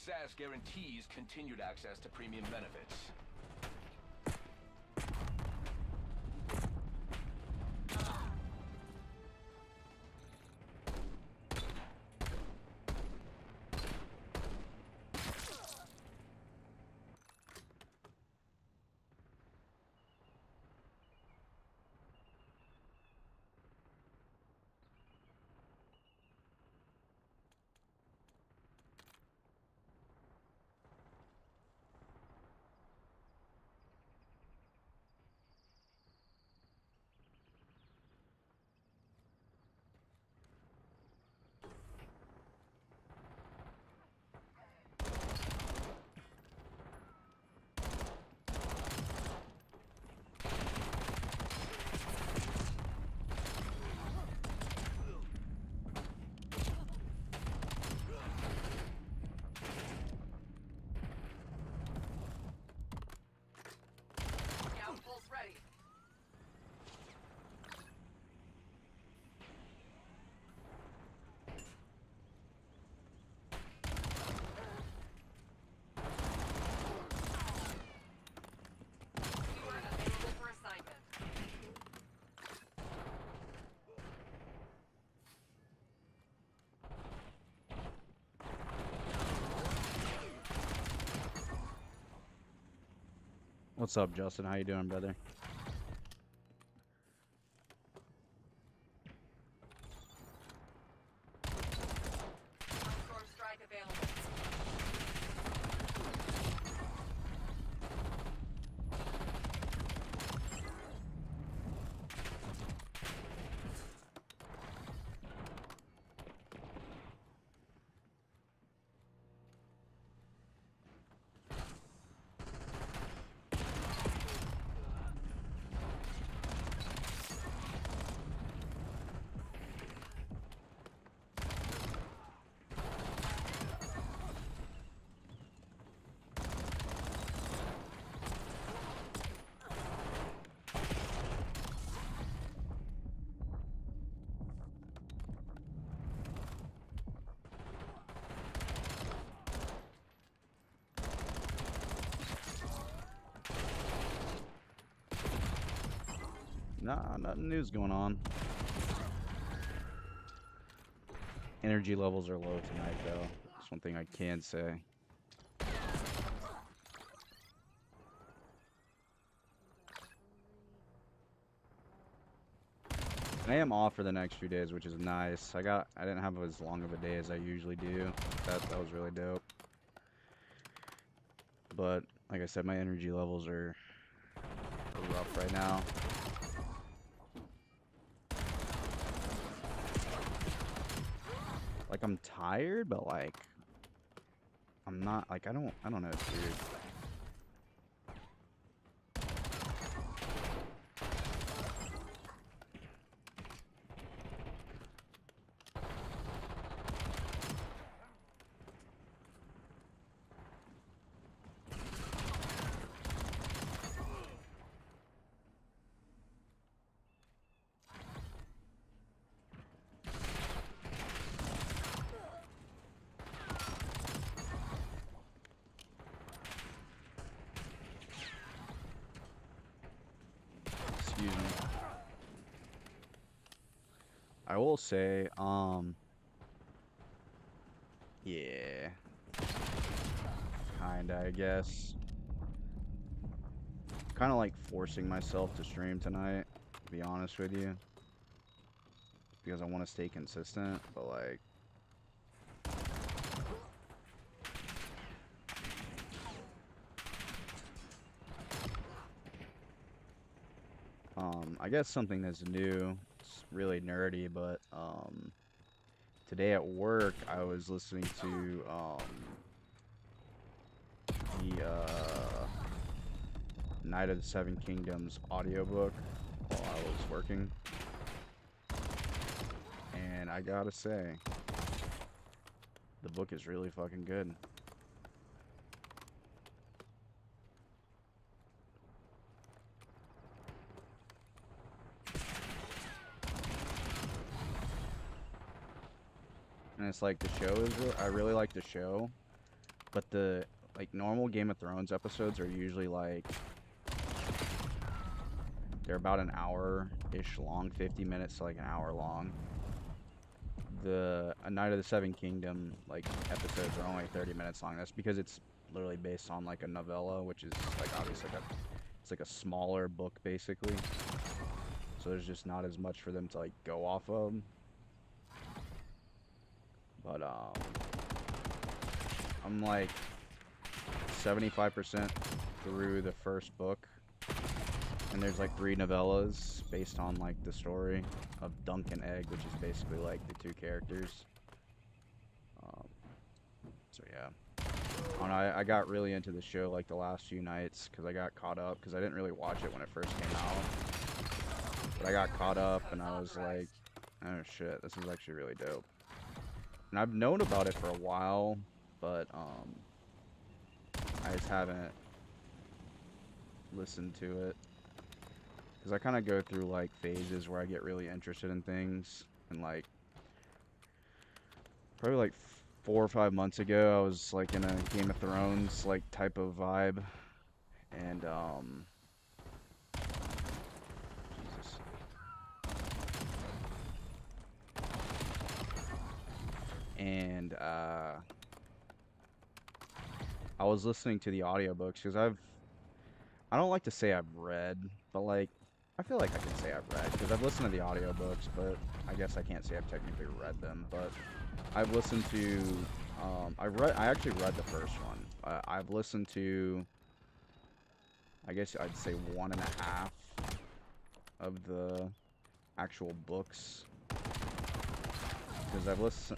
success guarantees continued access to premium benefits. Ready. You are available for assignment. What's up, Justin? How you doing, brother? Storm strike available. Nah, nothing news going on. Energy levels are low tonight, though. That's one thing I can say. I am off for the next few days, which is nice. I didn't have as long of a day as I usually do. That was really dope. But like I said, my energy levels are rough right now. Like, I'm tired, but like I'm not, like, I don't know, it's weird. Excuse me. I will say, yeah, kinda, I guess. Kind of like forcing myself to stream tonight, to be honest with you, because I want to stay consistent, but like, I guess something that's new, it's really nerdy, but, today at work, I was listening to, the, Knight of the Seven Kingdoms audiobook while I was working. And I gotta say, the book is really fucking good. And it's like the show is I really like the show, But the like normal Game of Thrones episodes are usually like they're about an hour-ish long, 50 minutes to like an hour long. The A Night of the Seven Kingdom like episodes are only 30 minutes long. That's because it's literally based on like a novella, which is like obviously it's like a smaller book basically. So there's just not as much for them to like go off of. But I'm like 75% through the first book. And there's like 3 novellas based on like the story of Dunk and Egg, which is basically like the 2 characters. So yeah. I got really into the show like the last few nights because I got caught up because I didn't really watch it when it first came out. But I got caught up and I was like, oh shit, this is actually really dope. And I've known about it for a while, but I just haven't listened to it. Because I kind of go through like phases where I get really interested in things. And like, probably like 4 or 5 months ago, I was like in a Game of Thrones like type of vibe. And Jesus. And I was listening to the audiobooks because I don't like to say I've read, but like I feel like I can say I've read because I've listened to the audiobooks, but I guess I can't say I've technically read them, but I've listened to I actually read the first one. I've listened to I guess I'd say 1.5 of the actual books because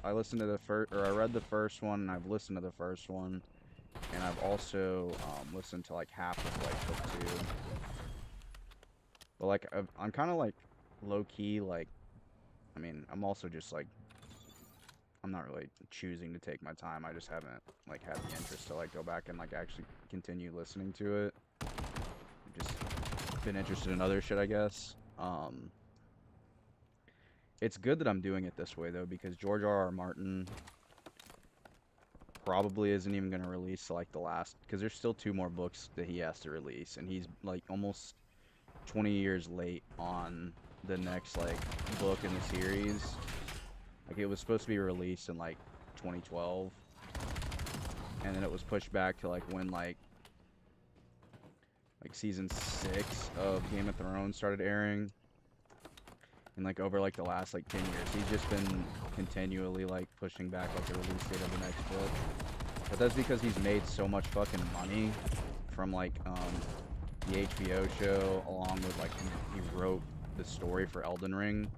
I listened to the first or I read the first one and I've listened to the first one. And I've also listened to like half of like book 2. But like I'm kind of like low key like I mean I'm also just like I'm not really choosing to take my time. I just haven't like had the interest to like go back and like actually continue listening to it. I've just been interested in other shit, I guess. It's good that I'm doing it this way though because George R.R. Martin probably isn't even going to release like the last because there's still 2 more books that he has to release and he's like almost 20 years late on the next like book in the series. Like it was supposed to be released in like 2012 and then it was pushed back to like when like season 6 of Game of Thrones started airing. And like over like the last like 10 years, he's just been continually like pushing back like the release date of the next book. But that's because he's made so much fucking money from like the HBO show, along with like he wrote the story for Elden Ring.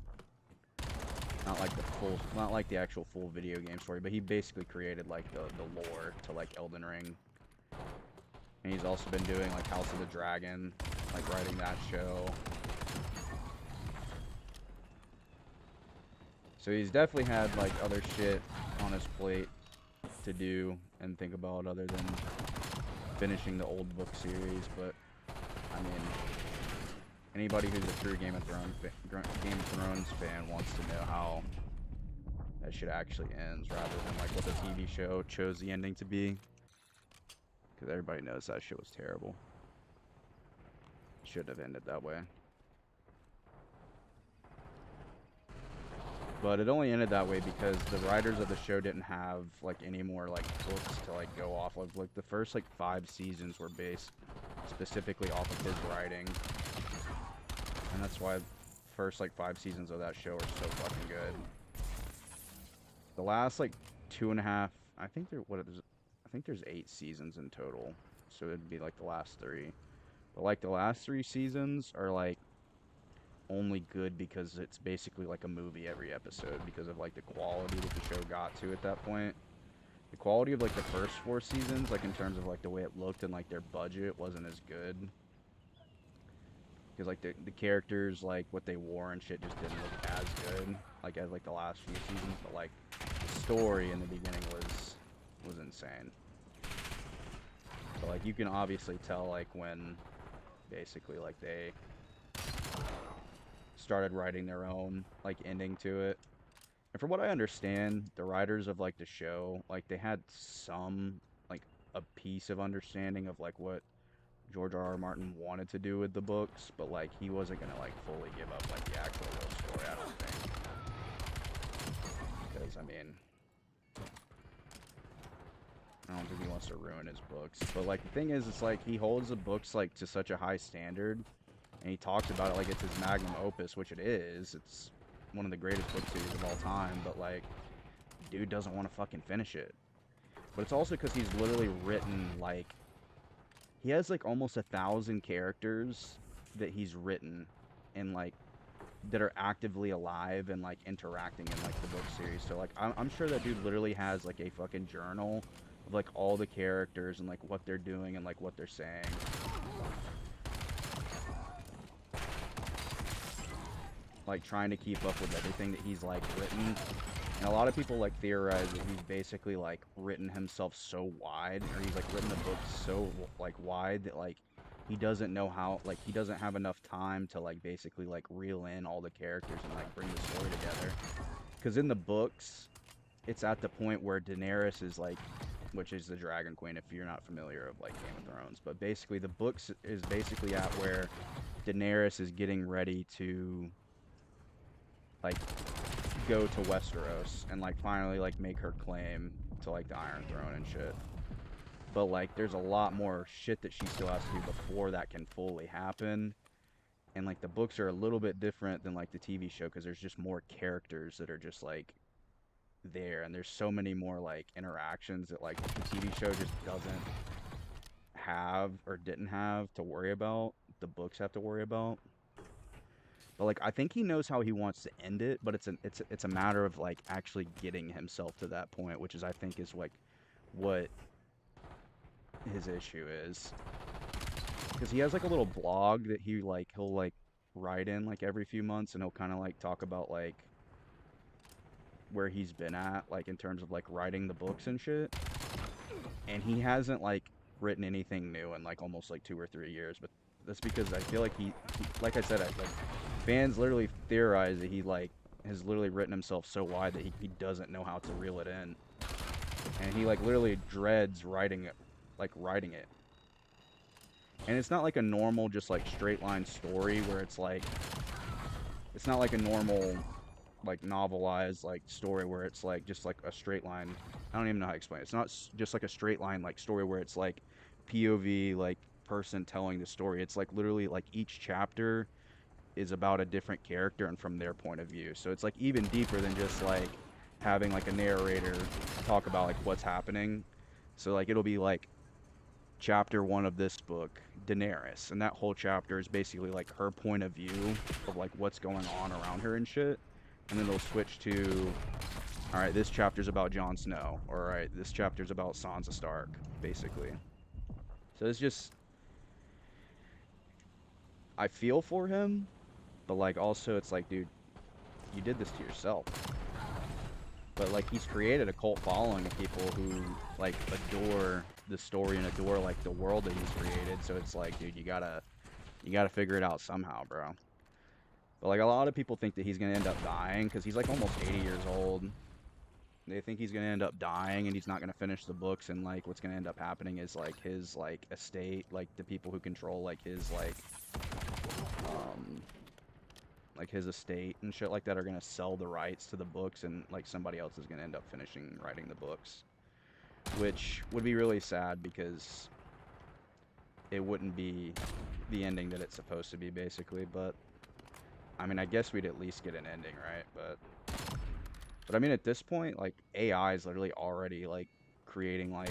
Not like the actual full video game story, but he basically created like the lore to like Elden Ring. And he's also been doing like House of the Dragon, like writing that show. So he's definitely had like other shit on his plate to do and think about other than finishing the old book series. But I mean, anybody who's a true Game of Thrones fan wants to know how that shit actually ends, rather than like what the TV show chose the ending to be. Because everybody knows that shit was terrible. Shouldn't have ended that way. But it only ended that way because the writers of the show didn't have like any more like books to like go off of. Like the first like 5 seasons were based specifically off of his writing. And that's why the first like 5 seasons of that show are so fucking good. The last like 2.5, I think there's 8 seasons in total. So it'd be like the last 3. But like the last 3 seasons are like only good because it's basically like a movie every episode because of like the quality that the show got to at that point. The quality of like the first 4 seasons, like in terms of like the way it looked and like their budget, wasn't as good. Because like the characters, like what they wore and shit, just didn't look as good like as like the last few seasons. But like the story in the beginning was insane. But like you can obviously tell like when basically like they started writing their own like ending to it. And from what I understand, the writers of like the show, like they had some like a piece of understanding of like what George R.R. Martin wanted to do with the books, but like he wasn't gonna like fully give up like the actual real story, I don't think. Because I mean, I don't think he wants to ruin his books. But like the thing is, it's like he holds the books like to such a high standard, and he talks about it like it's his magnum opus, which it is. It's one of the greatest book series of all time, but like, dude doesn't want to fucking finish it. But it's also because he's literally written like, he has like almost 1,000 characters that he's written and like that are actively alive and like interacting in like the book series. So like I'm sure that dude literally has like a fucking journal of like all the characters and like what they're doing and like what they're saying. Like trying to keep up with everything that he's like written. And a lot of people like theorize that he's basically like written himself so wide, or he's like written the book so like wide that like he doesn't know how, like he doesn't have enough time to like basically like reel in all the characters and like bring the story together. Because in the books, it's at the point where Daenerys is like, which is the Dragon Queen if you're not familiar of like Game of Thrones, but basically the books is basically at where Daenerys is getting ready to like go to Westeros and like finally like make her claim to like the Iron Throne and shit. But like there's a lot more shit that she still has to do before that can fully happen. And like the books are a little bit different than like the TV show because there's just more characters that are just like there, and there's so many more like interactions that like the TV show just doesn't have or didn't have to worry about. The books have to worry about. But like I think he knows how he wants to end it, but it's a matter of like actually getting himself to that point, which is I think is like what his issue is. Because he has like a little blog that he'll like write in like every few months, and he'll kind of like talk about like where he's been at like in terms of like writing the books and shit. And he hasn't like written anything new in like almost like 2 or 3 years, but that's because I feel like he like I said, like fans literally theorize that he like has literally written himself so wide that he doesn't know how to reel it in, and he like literally dreads writing it, and it's not like a normal just like straight line story where it's like, it's not like a normal like novelized like story where it's like just like a straight line. I don't even know how to explain it. It's not just like a straight line like story where it's like POV like person telling the story. It's like literally like each chapter is about a different character and from their point of view. So it's like even deeper than just like having like a narrator talk about like what's happening. So like it'll be like chapter 1 of this book, Daenerys, and that whole chapter is basically like her point of view of like what's going on around her and shit. And then they'll switch to, all right, this chapter's about Jon Snow, or all right, this chapter's about Sansa Stark, basically. So it's just, I feel for him, but like also it's like, dude, you did this to yourself. But like he's created a cult following of people who like adore the story and adore like the world that he's created. So it's like, dude, you gotta figure it out somehow, bro. But like a lot of people think that he's gonna end up dying because he's like almost 80 years old. They think he's gonna end up dying and he's not gonna finish the books, and like what's gonna end up happening is like his like estate, like the people who control like his like his estate and shit like that are gonna sell the rights to the books, and like somebody else is gonna end up finishing writing the books, which would be really sad because it wouldn't be the ending that it's supposed to be, basically. But I mean, I guess we'd at least get an ending, right? But I mean, at this point, like AI is literally already like creating like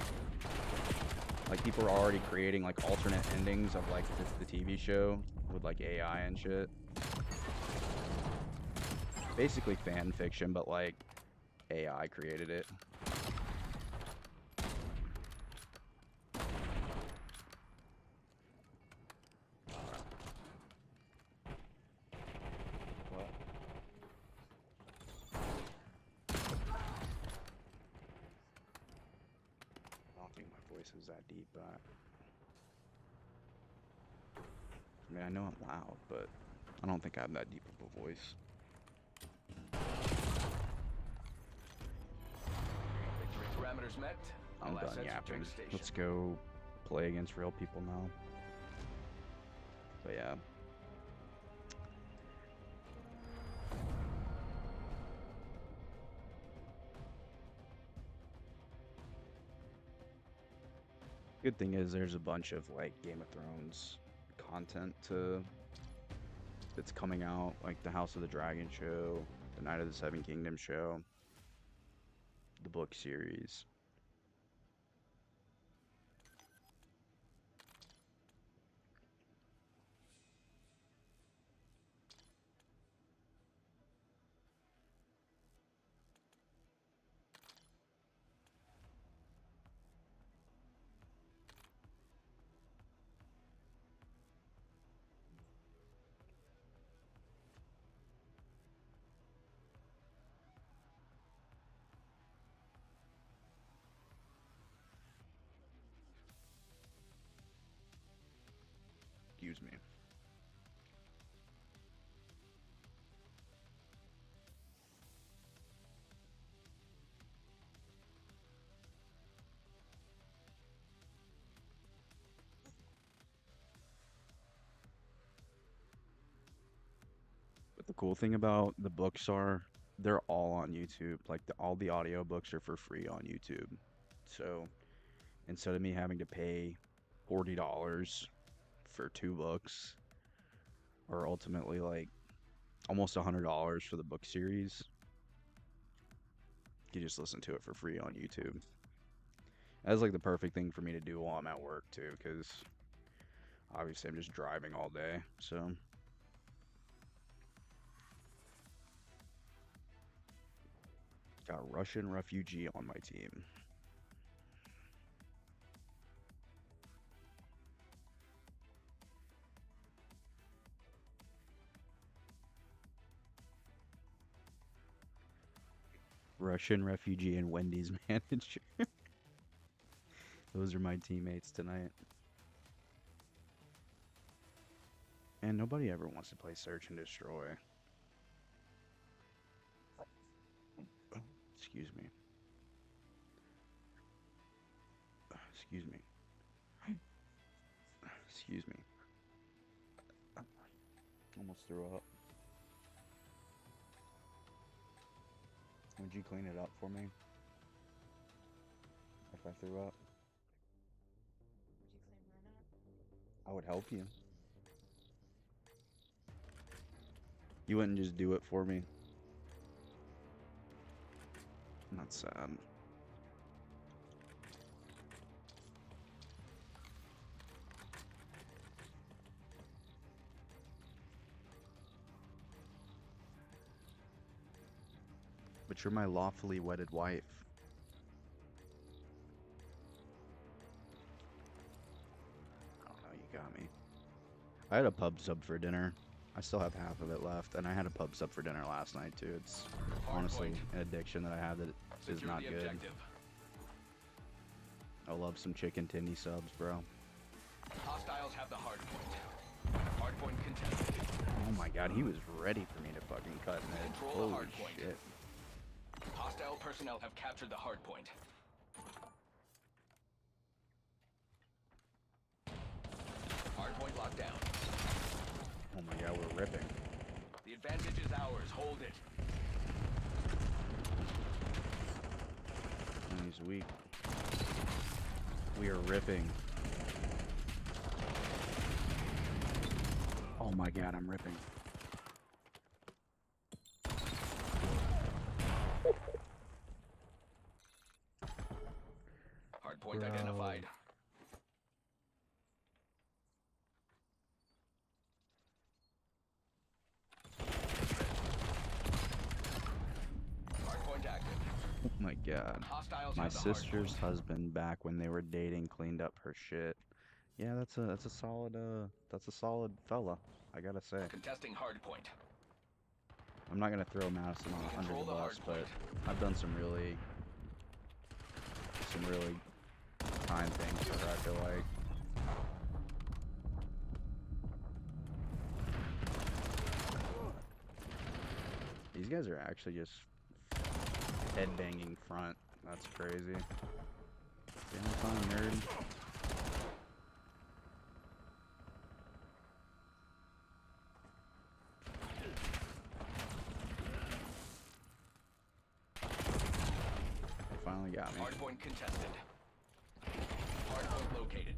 people are already creating like alternate endings of like the TV show with like AI and shit. Basically fan fiction, but like AI created it. I don't think my voice is that deep, but I mean, I know I'm loud, but I don't think I have that deep of a voice. Victory parameters met. I'm All done assets yapping. check station. Let's go play against real people now. But yeah. Good thing is there's a bunch of like Game of Thrones content that's coming out, like the House of the Dragon show, the Night of the Seven Kingdoms show, the book series. Excuse me. But the cool thing about the books are they're all on YouTube. Like all the audio books are for free on YouTube. So instead of me having to pay $40 for 2 books, or ultimately like almost $100 for the book series, you just listen to it for free on YouTube. That's like the perfect thing for me to do while I'm at work too, because obviously I'm just driving all day. So got Russian refugee on my team. Russian refugee and Wendy's manager. Those are my teammates tonight. And nobody ever wants to play Search and Destroy. Excuse me. Excuse me. Excuse me. Almost threw up. Would you clean it up for me? If I threw up? Would you clean mine up? I would help you. You wouldn't just do it for me. That's sad. But you're my lawfully wedded wife. I don't know, you got me. I had a pub sub for dinner. I still have half of it left, and I had a pub sub for dinner last night too. It's honestly an addiction that I have that is not good. Objective. I love some chicken tinny subs, bro. Hostiles have the hard point. Hard point contested. Oh my god, he was ready for me to fucking cut mid. Control the Holy hard point. shit. Hostile personnel have captured the hard point. Hard point locked down. Oh my god, we're ripping. The advantage is ours. Hold it. And he's weak. We are ripping. Oh my god, I'm ripping. Hard point Bro. identified. Hard point active. Oh my god. Hostiles My have the hard sister's point. husband back when they were dating cleaned up her shit. Yeah, that's a solid fella, I gotta say. Contesting hard point. I'm not gonna throw Madison under Control the the bus, hard but point. I've done some really kind things for her, I feel like. These guys are actually just headbanging front. That's crazy. Damn fine, nerd. They finally got me. Hardpoint contested. Hardpoint located.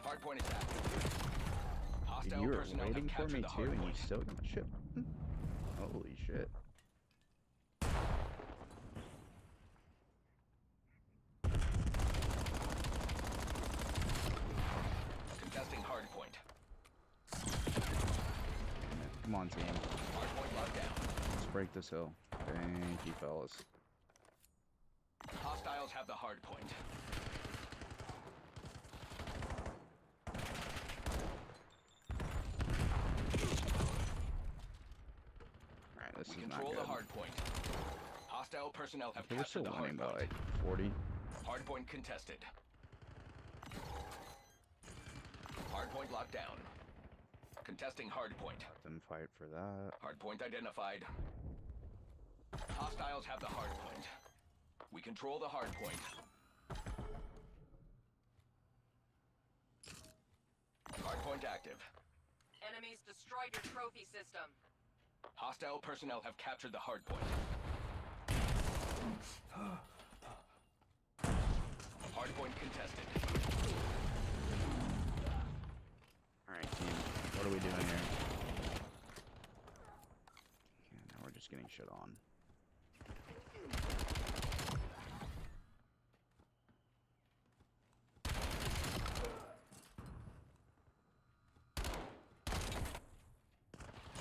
Hardpoint is active. Dude, Hostile you were personnel have waiting for captured me the too, and you hardpoint. still got shit. Holy shit. Contesting hardpoint. Come on, team. Hardpoint locked down. Let's break this hill. Thank you, fellas. Hostiles have the hardpoint. Alright, this We is not control good. the hardpoint. Hostile personnel have Okay, we're still captured the winning by hardpoint. like 40. Hardpoint contested. Hardpoint locked down. Contesting hardpoint. Let them fight for that. Hardpoint identified. Hostiles have the hardpoint. We control the hardpoint. Hardpoint active. Enemies destroyed your trophy system. Hostile personnel have captured the hardpoint. Hardpoint contested. Alright, team. What are we doing here? Yeah, now we're just getting shit on.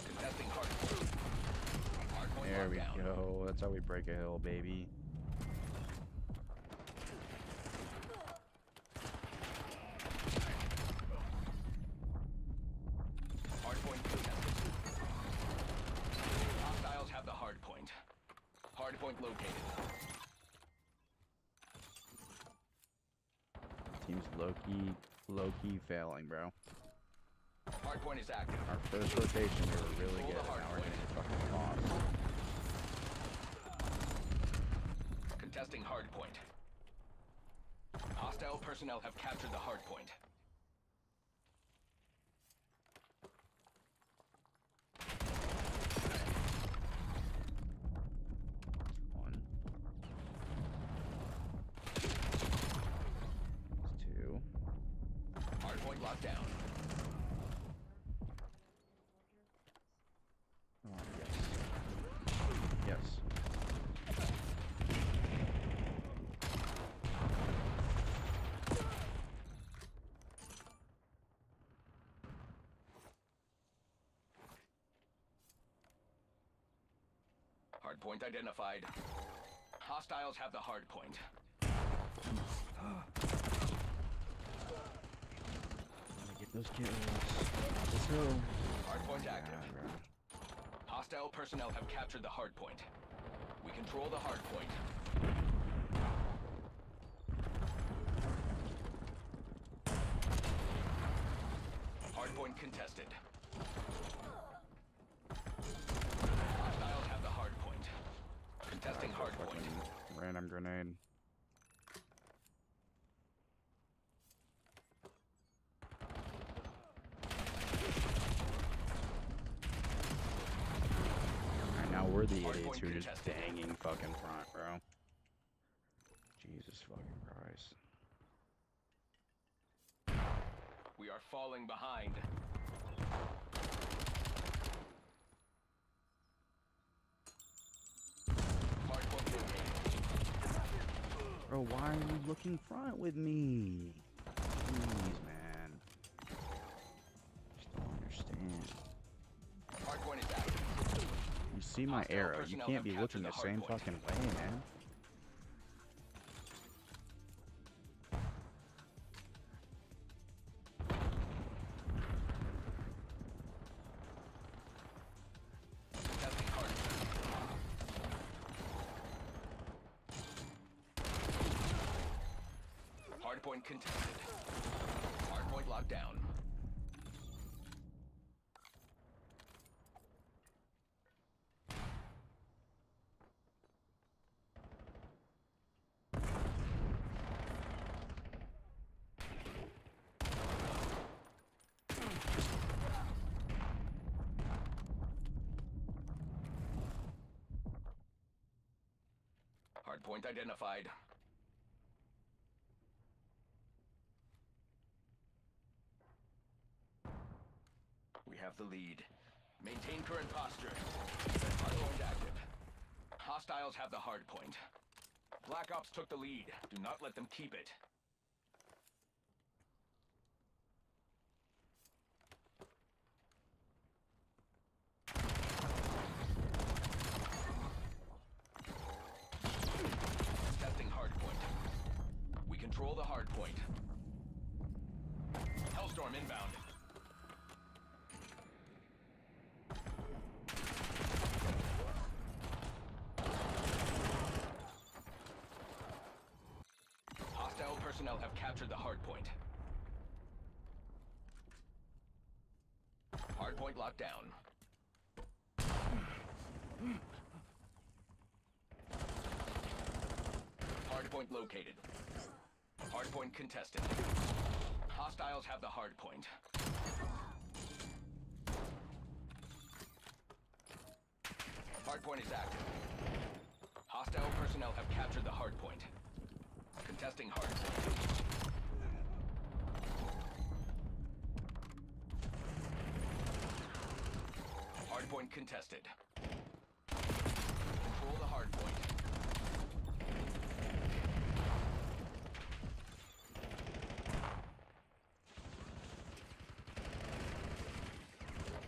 Contesting hardpoint. Hardpoint There locked we down. go. That's how we break a hill, baby. Hardpoint contested. Hostiles have the hardpoint. Hardpoint located. Team's low-key failing, bro. Hardpoint is active. Our first rotation, we were really Control good, the and now we're hardpoint. getting fucking tossed. Contesting hardpoint. Hostile personnel have captured the hardpoint. One. That's two. Hardpoint locked down. Oh, yes. Yes. Hardpoint identified. Hostiles have the hardpoint. Gotta get those kills. Let's go. Hardpoint active. Yeah, bro. Hostile personnel have captured the hardpoint. We control the hardpoint. Hardpoint contested. Hostiles have the hardpoint. Contesting hardpoint. Fucking random grenade. Alright, now we're the idiots who are just contested. banging fucking front, bro. Jesus fucking Christ. We are falling behind. Hardpoint located. Bro, why are you looking front with me? Please, man. Just don't understand. Hardpoint is active. You see my Hostile arrow. You personnel can't have be captured looking the the same hardpoint. fucking way, man. Contesting hardpoint. Hardpoint contested. Hardpoint locked down. Hardpoint identified. We have the lead. Maintain current posture. Hardpoint active. Hostiles have the hardpoint. Black Ops took the lead. Do not let them keep it. Testing hardpoint. We control the hardpoint. Hellstorm inbound. Hostile personnel have captured the hardpoint. Hardpoint locked down. Hardpoint located. Hardpoint contested. Hostiles have the hardpoint. Hardpoint is active. Hostile personnel have captured the hardpoint. Contesting hardpoint. Hardpoint contested. Control the hardpoint.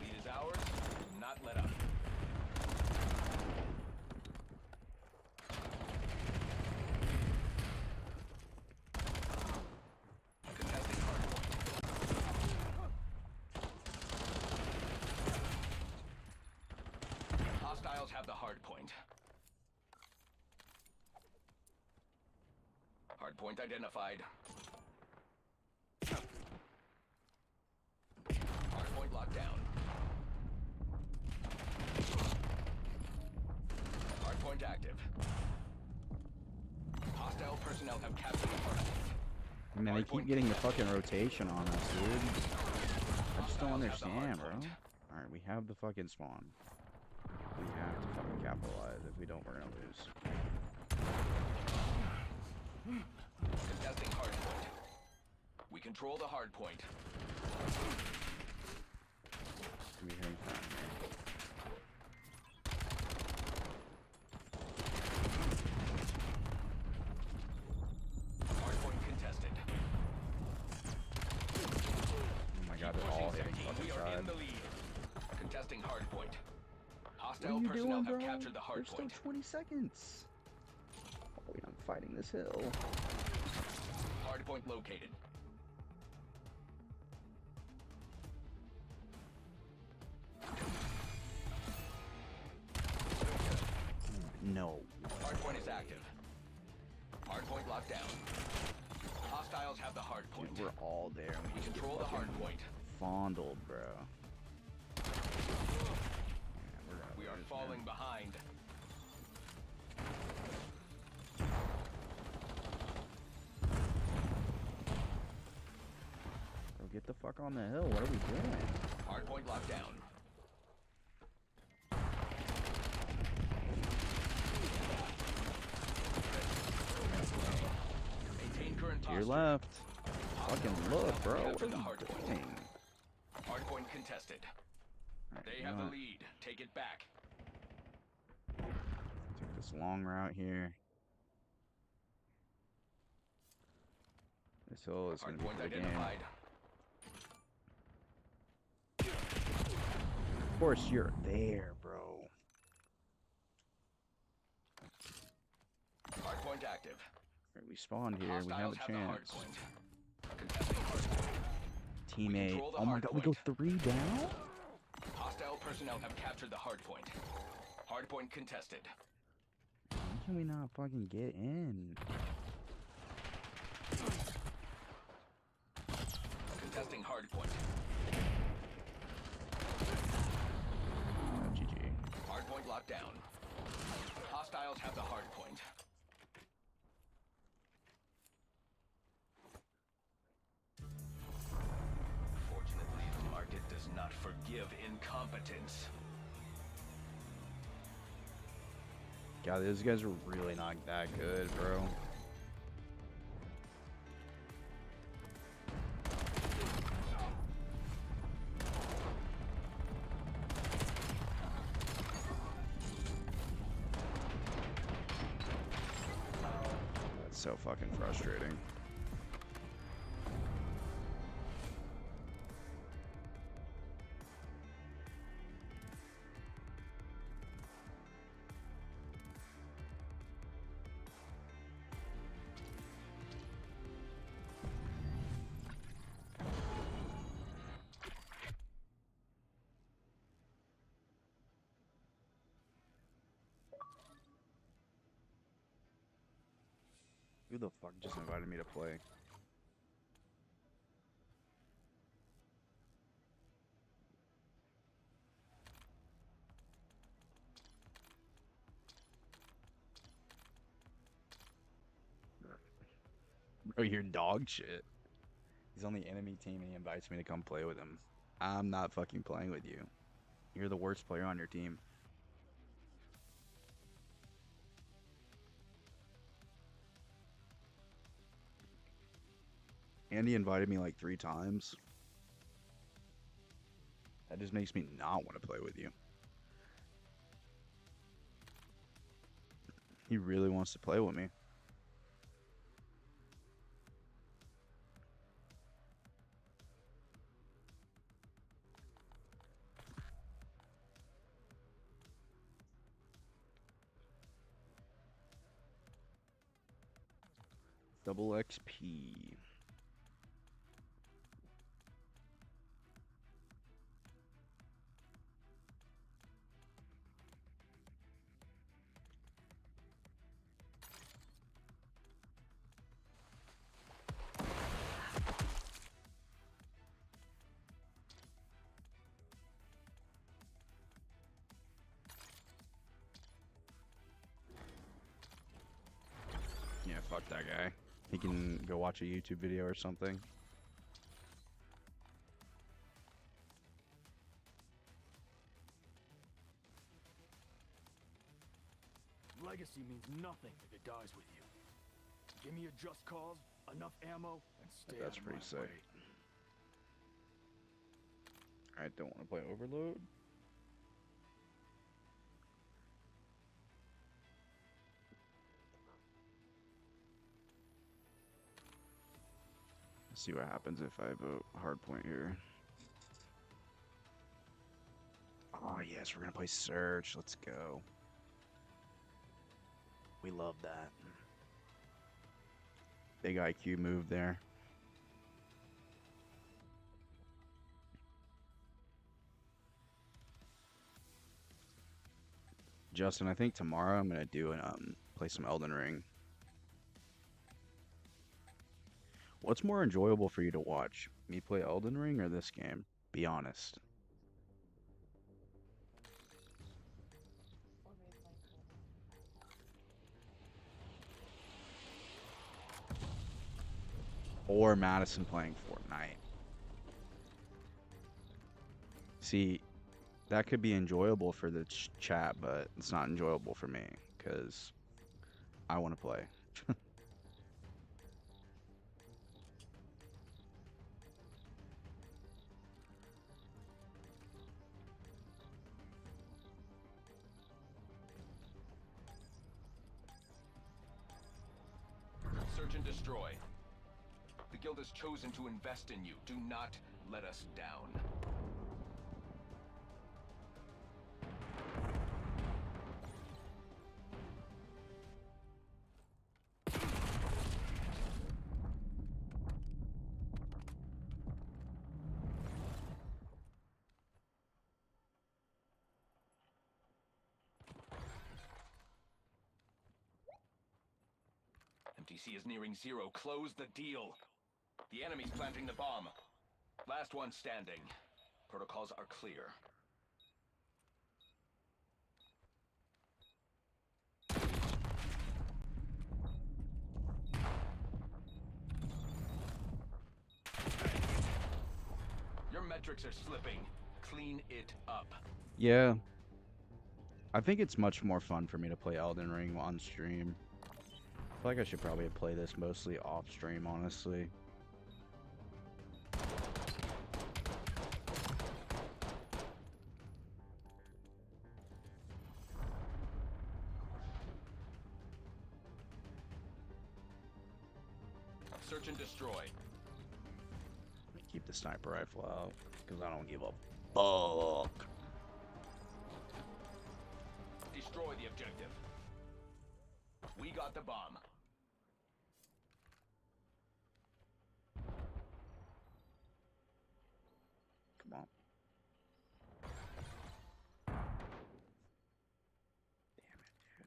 Lead is ours. Do not let up. Contesting hardpoint. Hostiles have the hardpoint. Hardpoint identified. Hardpoint locked down. Hardpoint active. Hostile personnel have captured the hardpoint. Man, they keep getting the fucking rotation on us, dude. I just don't understand, bro. Alright, we have the fucking spawn. We have to fucking capitalize. If we don't, we're gonna lose. Contesting hardpoint. We control the hardpoint. Give me hearing from here. Hardpoint contested. Oh my god, they're all hitting fucking We are in side. the lead. Contesting hardpoint. What Hostile are you personnel doing, have bro? captured the There's still hardpoint. 20 seconds. Oh, wait, I'm fighting this hill. Hardpoint located. No. Hardpoint is active. Hardpoint locked down. Hostiles have the hardpoint. Dude, we're all there. And We we just get control the fucking hardpoint. fondled, bro. We are falling behind. Bro, get the fuck on the hill. What are we doing? Hardpoint locked down. Maintain current To your posture. left. Hostile Fucking look, personnel bro. have What captured are the you hardpoint. doing? Hardpoint contested. Alright, They you have know the what? lead. Take it back. Take this long route here. This hill is going to be Hardpoint for the game. identified. Of course, you're there, bro. Hardpoint active. Alright, we spawned here. We have Hostiles a have the chance. hardpoint. Contesting hardpoint. Teammate. control the Oh my god, we go hardpoint. 3 down? Hostile personnel have captured the hardpoint. Hardpoint contested. Why can we not fucking get in? Contesting hardpoint. Oh, GG. Hardpoint locked down. Hostiles have the hardpoint. Fortunately, the market does not forgive incompetence. God, those guys are really not that good, bro. That's so fucking frustrating. Who the fuck just invited me to play? Bro, you're dog shit. He's on the enemy team and he invites me to come play with him. I'm not fucking playing with you. You're the worst player on your team. Andy invited me like 3 times. That just makes me not want to play with you. He really wants to play with me. Double XP. Yeah, fuck that guy. He can go watch a YouTube video or something. Legacy means nothing if it dies with you. Give me a just cause, enough ammo, and stay That's out of pretty my sick. way. I don't want to play Overload. Let's see what happens if I vote hardpoint here. Oh yes, we're gonna play Search. Let's go. We love that. Big IQ move there. Justin, I think tomorrow I'm gonna do an play some Elden Ring. What's more enjoyable for you to watch? Me play Elden Ring or this game? Be honest. Or Madison playing Fortnite. See, that could be enjoyable for the chat, but it's not enjoyable for me because I want to play. Search and destroy. The guild has chosen to invest in you. Do not let us down. MTC is nearing zero. Close the deal. The enemy's planting the bomb. Last one standing. Protocols are clear. Your metrics are slipping. Clean it up. Yeah. I think it's much more fun for me to play Elden Ring on stream. I feel like I should probably play this mostly off stream, honestly. Search and destroy. Keep the sniper rifle out, because I don't give a fuck. Destroy the objective. We got the bomb. Come on. Damn it, dude.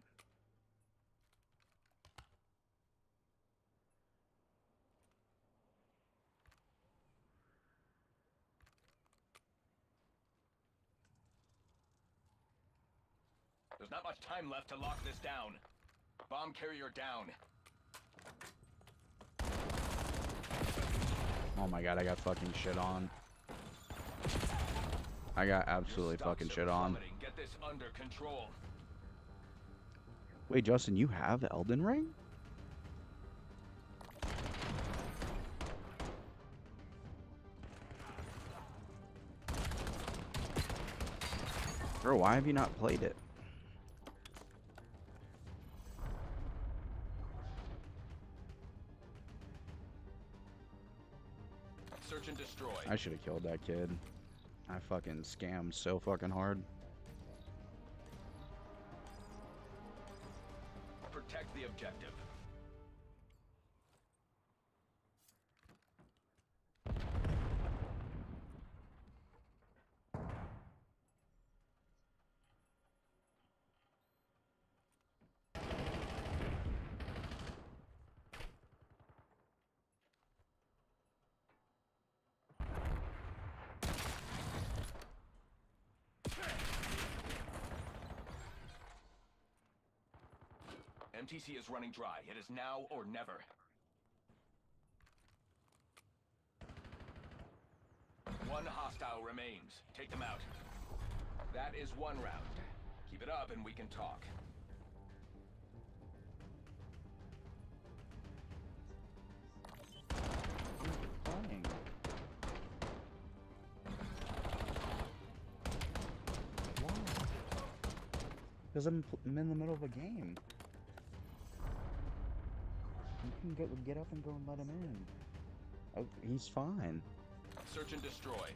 There's not much time left to lock this down. Bomb carrier down. Oh my god, I got fucking shit on. I got absolutely Your fucking stocks shit are on. plummeting. Get this under control. Wait, Justin, you have Elden Ring? Bro, why have you not played it? Search and destroy. I should have killed that kid. I fucking scammed so fucking hard. Protect the objective. MTC is running dry. It is now or never. One hostile remains. Take them out. That is one round. Keep it up and we can talk. Because I'm in the middle of a game. You can get up and go and let him in. Oh, he's fine. Search and destroy.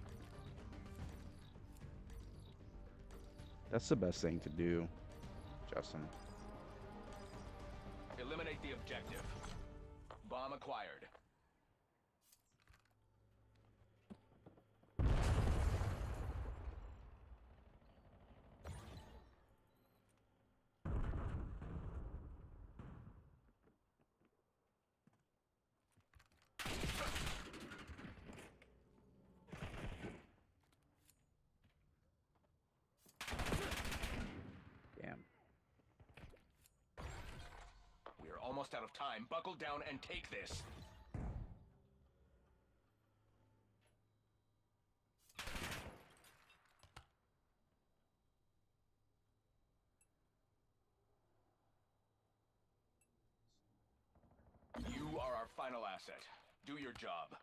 That's the best thing to do, Justin. Eliminate the objective. Bomb acquired. Damn. We are almost out of time. Buckle down and take this. You are our final asset. Do your job.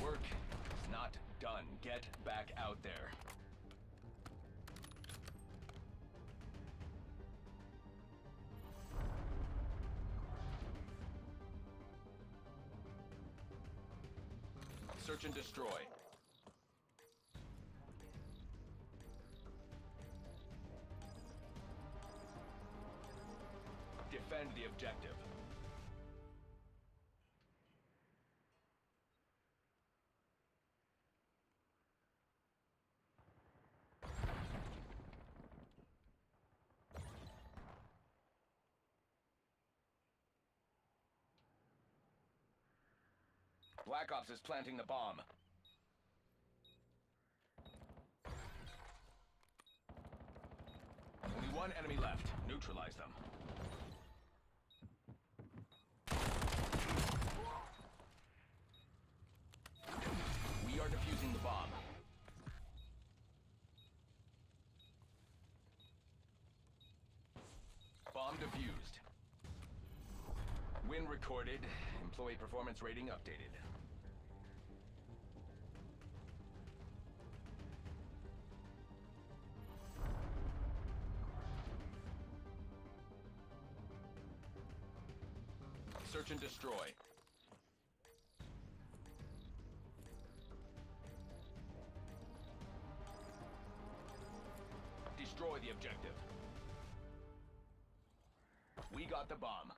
Work is not done. Get back out there. Search and destroy. Defend the objective. Black Ops is planting the bomb. Only one enemy left. Neutralize them. We are defusing the bomb. Bomb defused. Win recorded. Employee performance rating updated. Search and destroy. Destroy the objective. We got the bomb.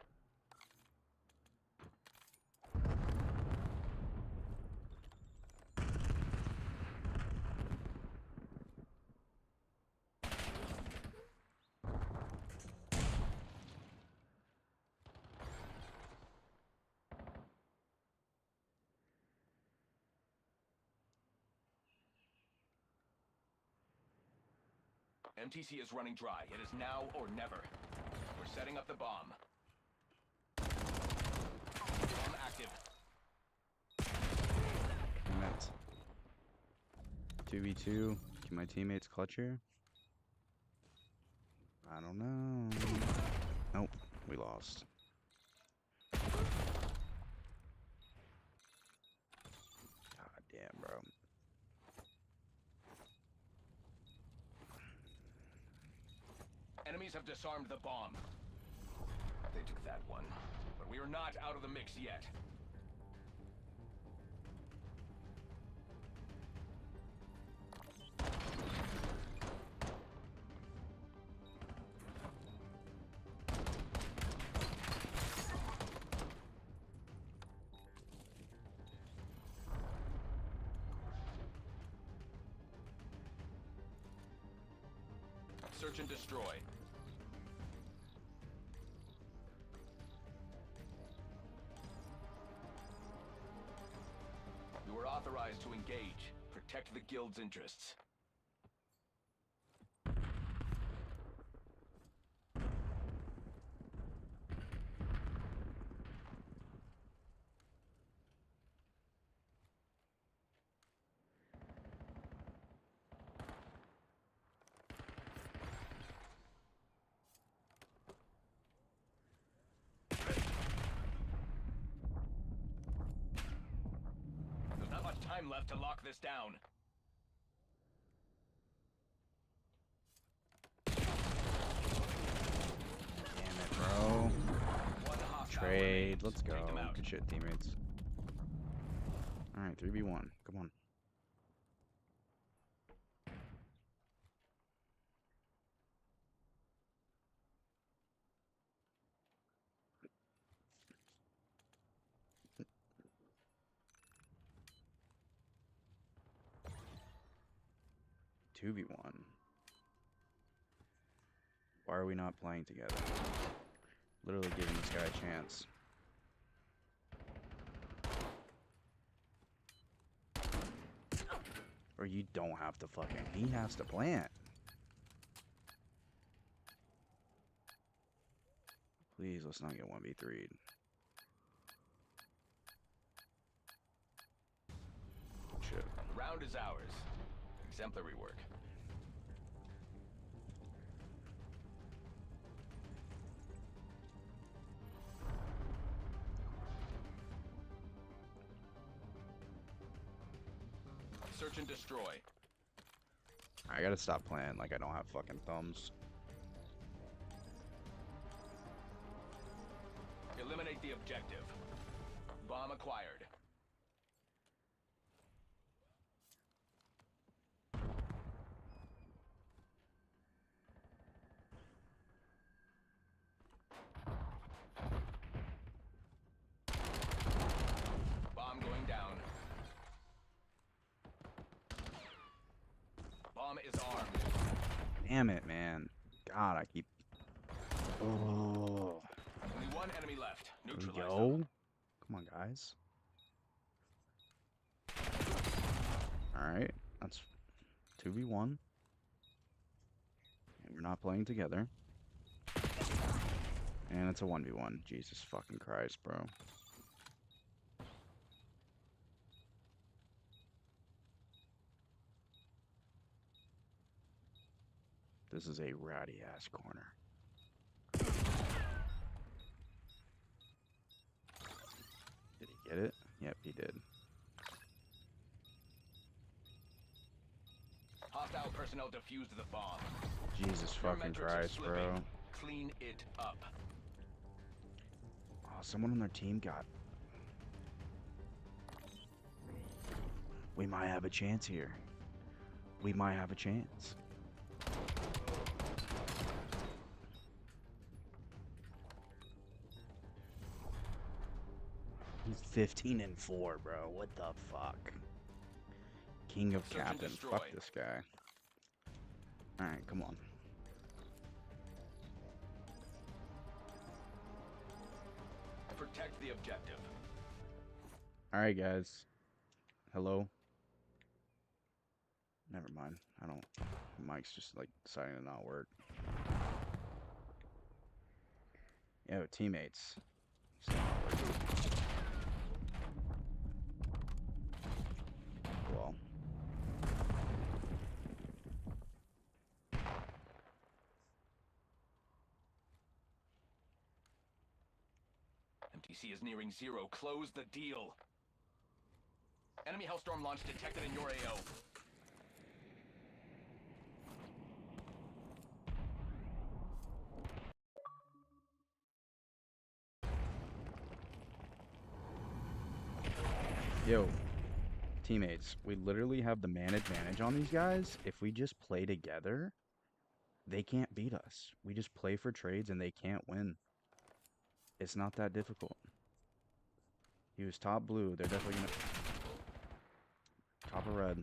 MTC is running dry. It is now or never. We're setting up the bomb. Bomb active. Damn it. 2v2. Can my teammates clutch here? I don't know. Nope. We lost. God damn, bro. Enemies have disarmed the bomb. They took that one, but we are not out of the mix yet. Search and destroy. You are authorized to engage. Protect the guild's interests. There's not much time left to lock this down. Damn it, bro. One hostile Trade. remains. Let's go. Take them out. Good shit, teammates. Alright, 3v1. Come on. Two v one. Why are we not playing together? Literally giving this guy a chance. Or you don't have to fucking. He has to plant. Please, let's not get 1v3'd. Shit. The round is ours. Exemplary work. Search and destroy. I gotta stop playing like I don't have fucking thumbs. Eliminate the objective. Bomb acquired. armed. Damn it, man. God, I keep. Oh. Only one enemy left. There we Neutralize go. them. Come on, guys. Alright, that's 2v1. And we're not playing together. And it's a 1v1. Jesus fucking Christ, bro. This is a ratty ass corner. Did he get it? Yep, he did. Hostile personnel defused the bomb. Jesus Your fucking metrics are Christ, bro. slipping. Clean it up. Oh, someone on their team got. We might have a chance here. We might have a chance. He's 15-4, bro. What the fuck? King of Search and Captain. destroy. Fuck this guy. Alright, come on. Protect the objective. Alright, guys. Hello? Never mind. I don't. Mike's just like deciding to not work. Yo, teammates. It's not working. Well. MTC is nearing zero. Close the deal. Enemy Hellstorm launch detected in your AO. Yo, teammates, we literally have the man advantage on these guys. If we just play together, they can't beat us. We just play for trades and they can't win. It's not that difficult. He was top blue. They're definitely gonna top of red.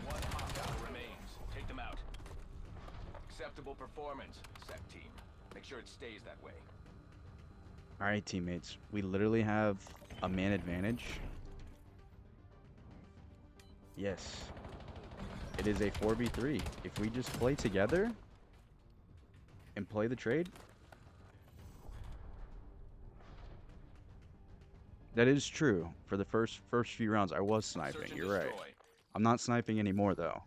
One hostile remains. Take them out. Acceptable performance, SEC team. Make sure it stays that way. All right, teammates. We literally have a man advantage. Yes. It is a 4v3. If we just play together and play the trade. That is true. For the first few rounds, I was sniping. Search and You're right. destroy. I'm not sniping anymore, though.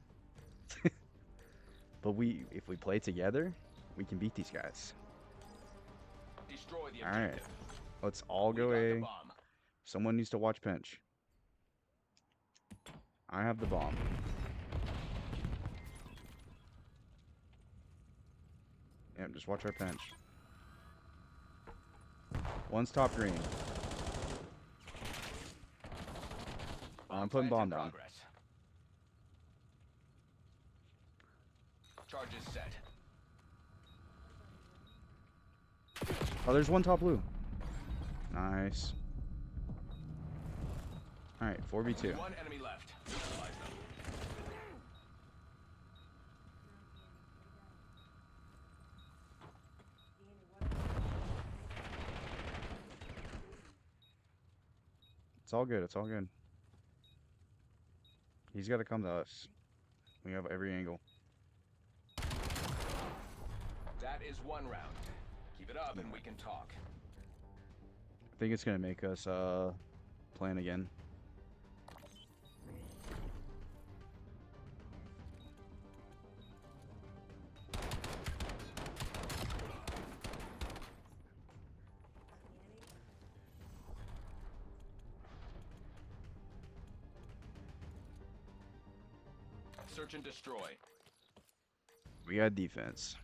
But if we play together, we can beat these guys. Destroy the All right. objective. Let's all We go got the A. bomb. Someone needs to watch pinch. I have the bomb. Yeah, just watch our pinch. One's top green. I'm putting bomb Plans in down. progress. Charges set. Oh, there's one top blue. Nice. Alright, 4v2. One enemy left. Neutralize them. It's all good, it's all good. He's got to come to us. We have every angle. That is one round. Keep it up and we can talk. I think it's going to make us plan again. Search and destroy. We got defense.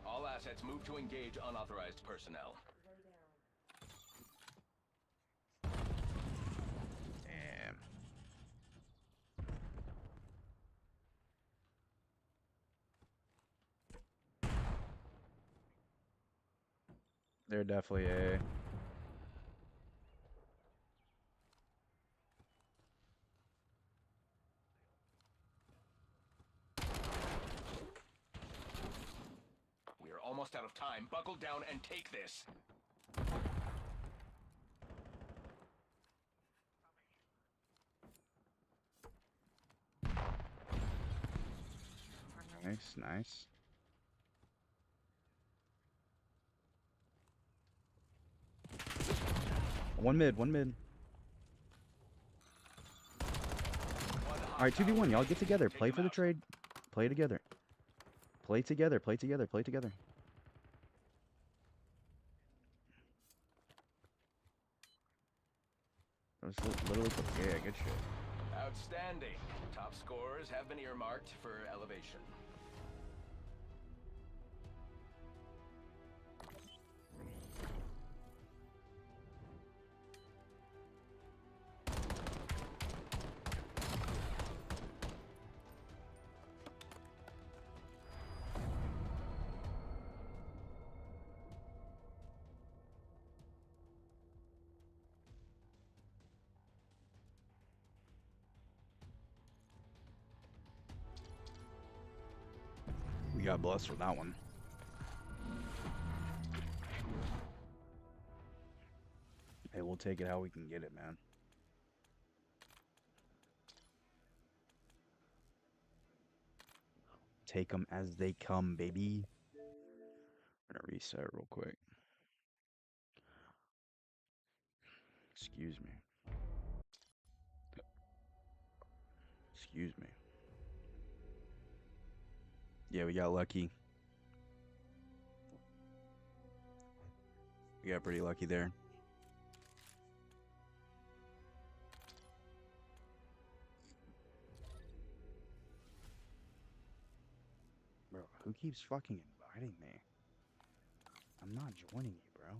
All assets move to engage unauthorized personnel. Damn. They're definitely A. We are almost out of time. Buckle down and take this. Nice, nice. One mid, one mid. Alright, 2v1, y'all get together. Play for the trade. Play together. Play together, play together, play together. That was literally, yeah, good shit. Outstanding. Top scorers have been earmarked for elevation. We got blessed with that one. Hey, we'll take it how we can get it, man. Take them as they come, baby. I'm gonna reset real quick. Excuse me. Excuse me. Yeah, we got lucky. We got pretty lucky there. Bro, who keeps fucking inviting me? I'm not joining you, bro.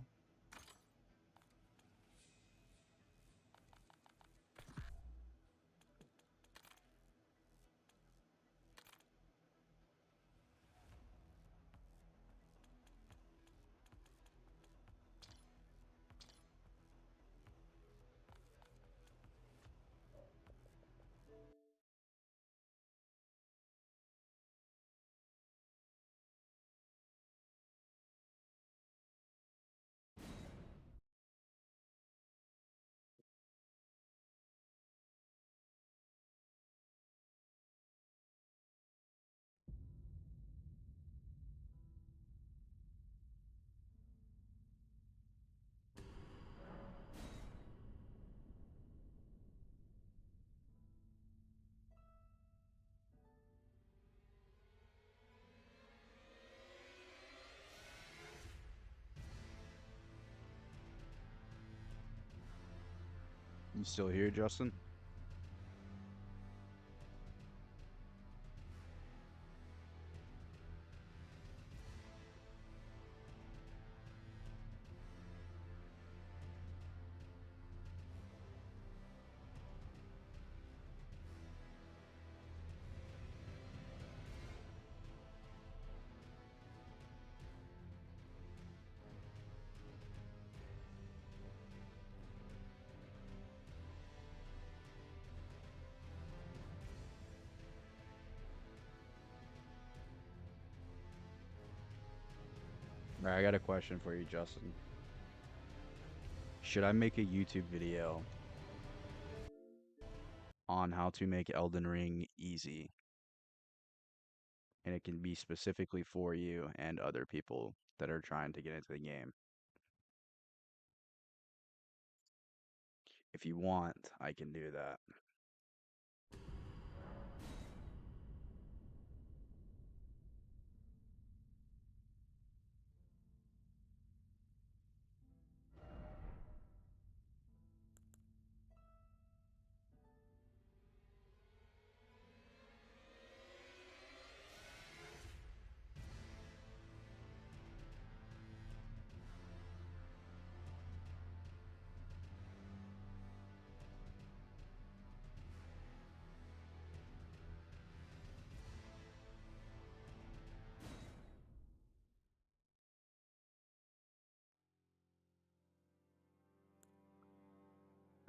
You still here, Justin? Alright, I got a question for you, Justin. Should I make a YouTube video on how to make Elden Ring easy? And it can be specifically for you and other people that are trying to get into the game. If you want, I can do that.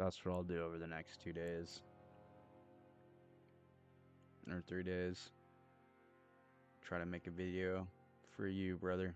That's what I'll do over the next 2 days. Or 3 days. Try to make a video for you, brother.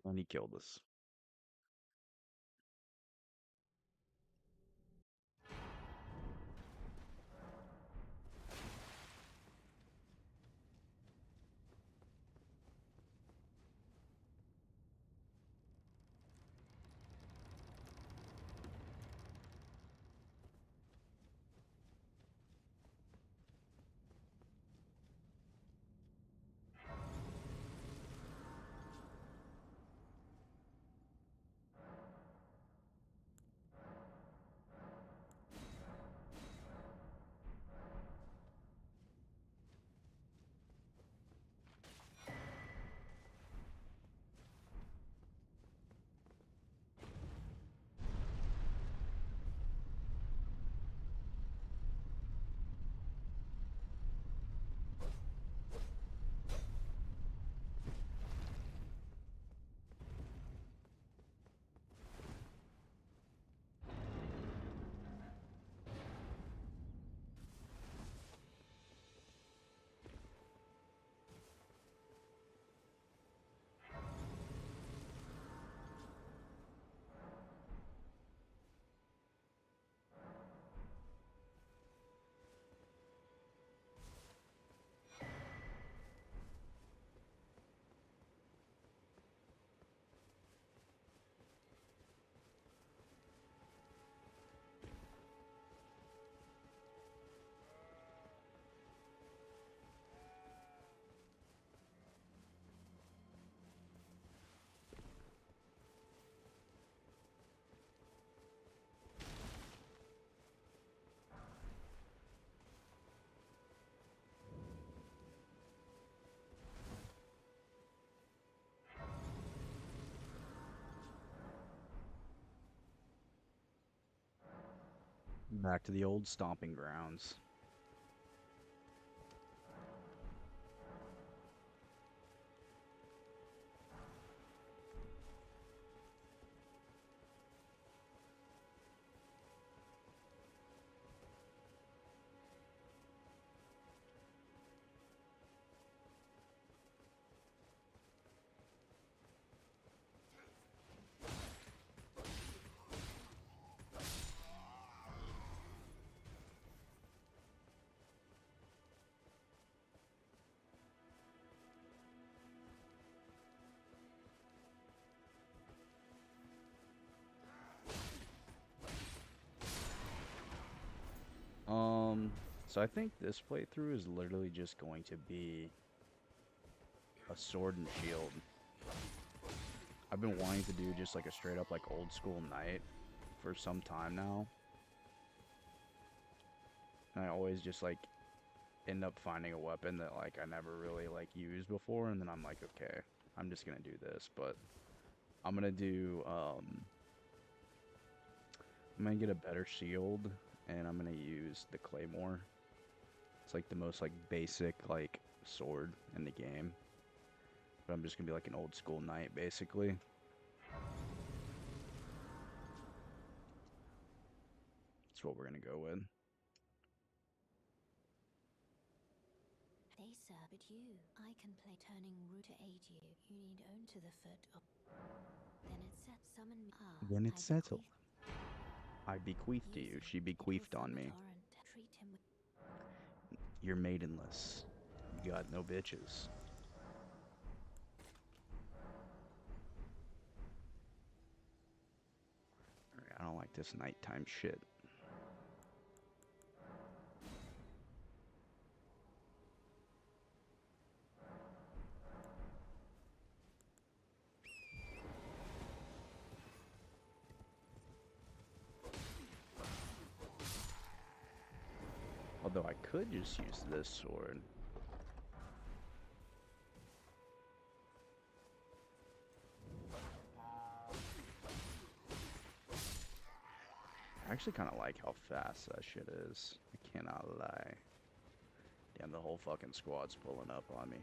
And he killed us. Back to the old stomping grounds. So I think this playthrough is literally just going to be a sword and shield. I've been wanting to do just like a straight up like old school knight for some time now. And I always just like end up finding a weapon that like I never really like used before, and then I'm like, okay, I'm just gonna do this. But I'm gonna do I'm gonna get a better shield, and I'm gonna use the claymore. It's like the most like basic like sword in the game, but I'm just gonna be like an old school knight basically. That's what we're gonna go with. They sir, but you, I can play turning root to aid you. You need own to the foot of. Then it set summon me. Then it's I settled. I bequeath to use you. it. She It will bequeathed on summon me. torrent. Treat him with. You're maidenless. You got no bitches. Alright, I don't like this nighttime shit. Although I could just use this sword. I actually kind of like how fast that shit is. I cannot lie. Damn, the whole fucking squad's pulling up on me.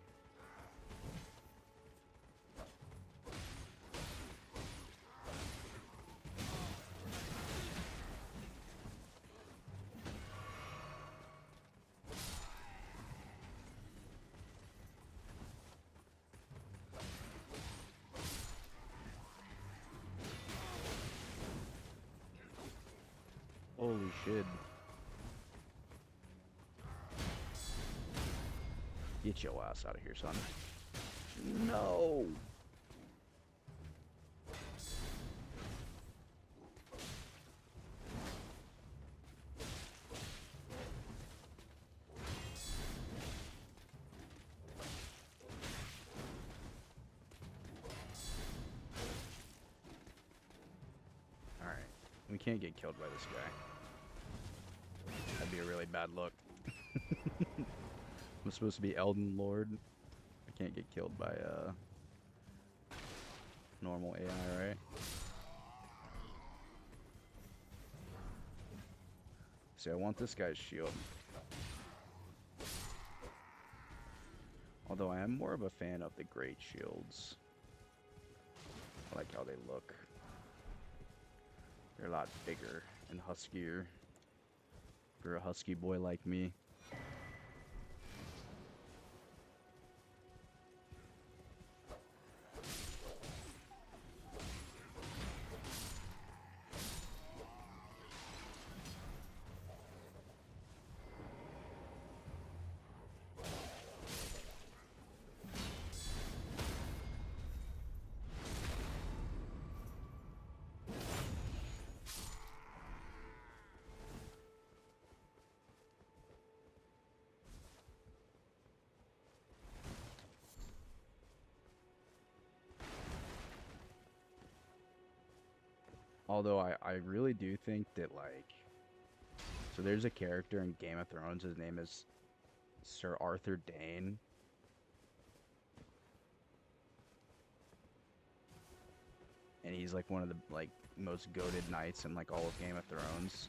Holy shit. Get your ass out of here, son. No! Alright. We can't get killed by this guy. That'd be a really bad look. I'm supposed to be Elden Lord. I can't get killed by normal AI, right? See, I want this guy's shield. Although I am more of a fan of the great shields. I like how they look. They're a lot bigger and huskier for a husky boy like me. Although I really do think that, like, so there's a character in Game of Thrones, his name is Sir Arthur Dayne. And he's like one of the like most goated knights in like all of Game of Thrones.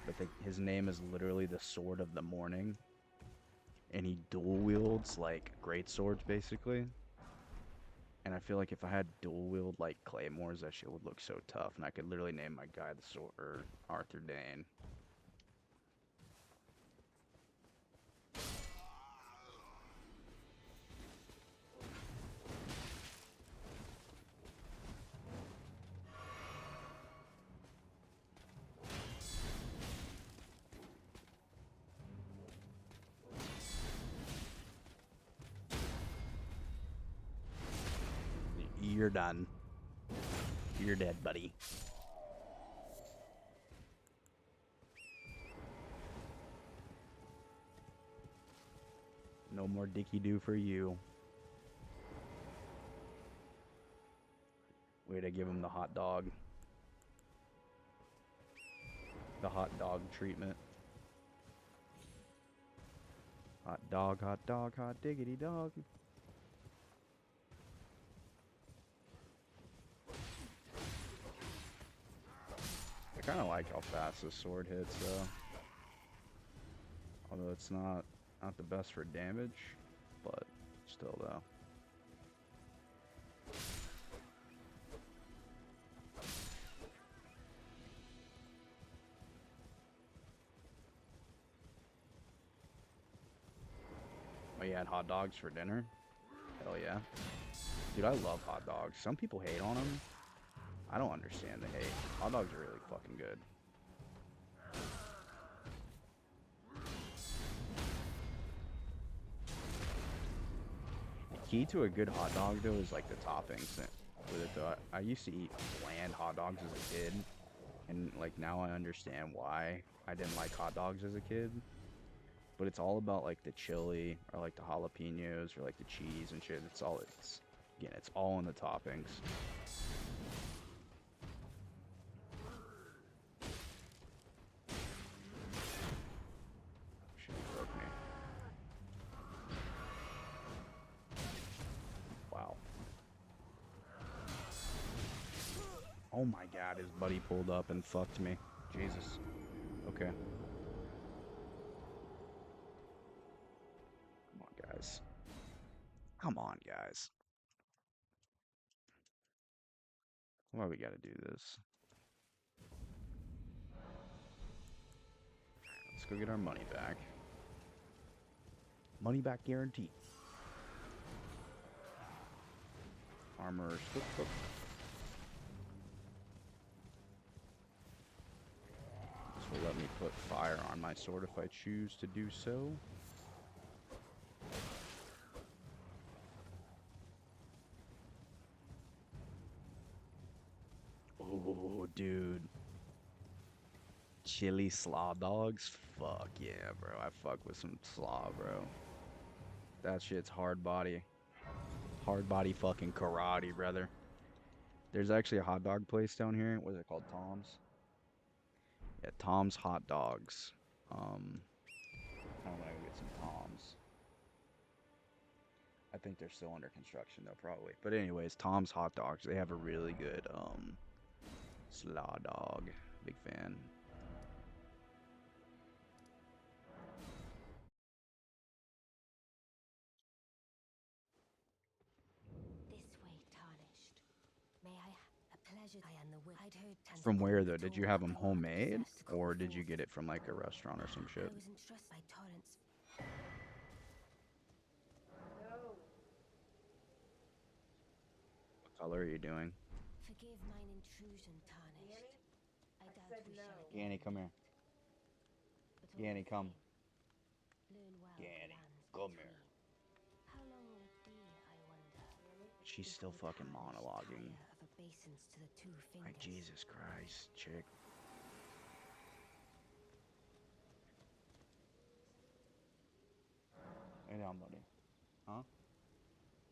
But his name is literally the Sword of the Morning. And he dual wields like great swords basically. And I feel like if I had dual wield like claymores, that shit would look so tough. And I could literally name my guy the sword or Arthur Dayne. You're done. You're dead, buddy. No more dicky-doo for you. Way to give him the hot dog. The hot dog treatment. hot dog, hot diggity dog. I kind of like how fast this sword hits, though. Although it's not the best for damage, but still, though. Oh, you had hot dogs for dinner? Hell yeah. Dude, I love hot dogs. Some people hate on them. I don't understand the hate. Hot dogs are really fucking good. The key to a good hot dog, though, is like the toppings with it, though. I used to eat bland hot dogs as a kid, and like now I understand why I didn't like hot dogs as a kid. But it's all about like the chili or like the jalapenos or like the cheese and shit. Again, it's all in the toppings. Shit broke me. Wow. Oh my god, his buddy pulled up and fucked me. Jesus. Okay. Come on, guys. Come on, guys. Why we gotta do this? Let's go get our money back. Money back guarantee. Armor. This will let me put fire on my sword if I choose to do so. Oh, dude. Chili slaw dogs? Fuck yeah, bro. I fuck with some slaw, bro. That shit's hard body. Hard body fucking karate, brother. There's actually a hot dog place down here. What is it called? Tom's? Yeah, Tom's Hot Dogs. I'm gonna go get some Tom's. I think they're still under construction though, probably. But anyways, Tom's Hot Dogs. They have a really good slaw dog. Big fan. This way, tarnished. May I? A pleasure. I am the will. I'd heard From where though? Did you have them homemade, or did you get it from like a restaurant or some shit? I was entrusted by Torrance. What color are you doing? Forgive mine intrusion, tarnished. I doubt we shall again Yanni, come here. but all Yanni, the come. same, learn well the Yanni, lands come between. here. How long will it be, I wonder? She's still before fucking tarnished monologuing. tire of obeisance to the two My fingers? Jesus Christ, chick. Lay down, buddy. Huh?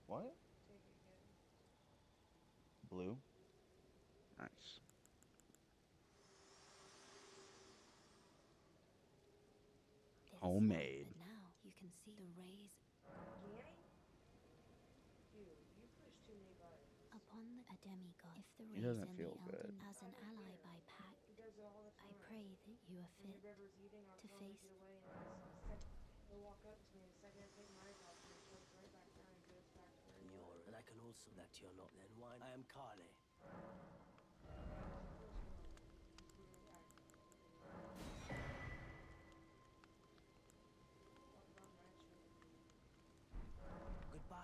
What? Blue? Nice. It is Homemade. but now you can see the rays upon a demigod. If the He rays doesn't and feel the good. elden as an ally by pact, I pray that you are fit to face. And I can also that you're not then wine. I am Carly. Goodbye.